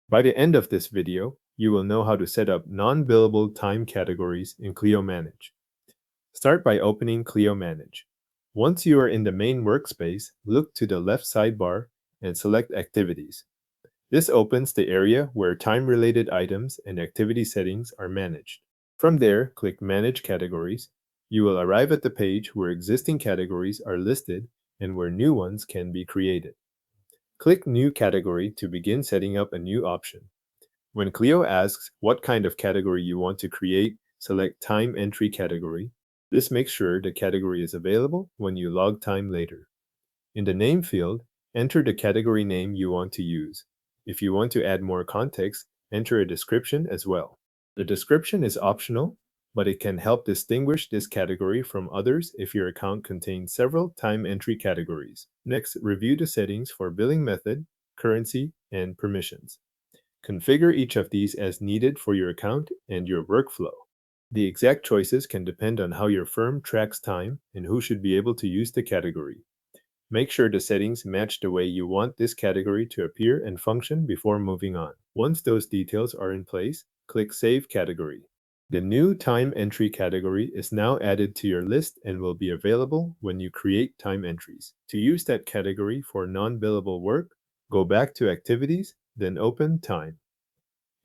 By the end of this video, you will know how to set up non-billable time categories in Clio Manage. Start by opening Clio Manage. Once you are in the main workspace, look to the left sidebar and select Activities. This opens the area where time-related items and activity settings are managed. From there, click Manage Categories. You will arrive at the page where existing categories are listed and where new ones can be created. Click New Category to begin setting up a new option. When Clio asks what kind of category you want to create, select Time Entry Category. This makes sure the category is available when you log time later. In the name field, enter the category name you want to use. If you want to add more context, enter a description as well. The description is optional, but it can help distinguish this category from others if your account contains several time entry categories. Next, review the settings for billing method, currency, and permissions. Configure each of these as needed for your account and your workflow. The exact choices can depend on how your firm tracks time and who should be able to use the category. Make sure the settings match the way you want this category to appear and function before moving on. Once those details are in place, click Save Category. The new Time Entry category is now added to your list and will be available when you create time entries. To use that category for non-billable work, go back to Activities, then open Time.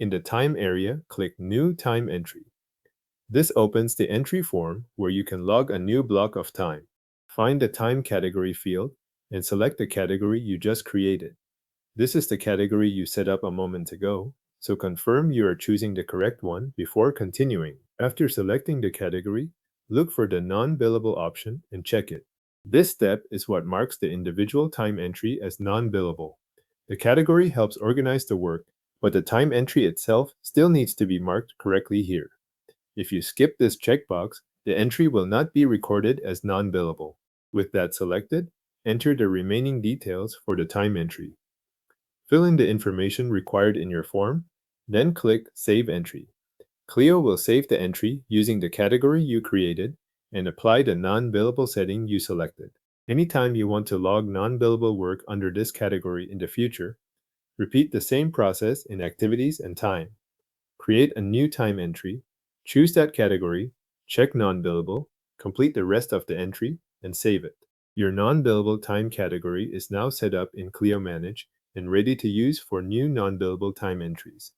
In the Time area, click New Time Entry. This opens the entry form where you can log a new block of time. Find the Time category field and select the category you just created. This is the category you set up a moment ago, so confirm you are choosing the correct one before continuing. After selecting the category, look for the non-billable option and check it. This step is what marks the individual time entry as non-billable. The category helps organize the work, but the time entry itself still needs to be marked correctly here. If you skip this checkbox, the entry will not be recorded as non-billable. With that selected, enter the remaining details for the time entry. Fill in the information required in your form, then click Save Entry. Clio will save the entry using the category you created and apply the non-billable setting you selected. Anytime you want to log non-billable work under this category in the future, repeat the same process in Activities and Time. Create a new time entry, choose that category, check non-billable, complete the rest of the entry, and save it. Your non-billable time category is now set up in Clio Manage and ready to use for new non-billable time entries.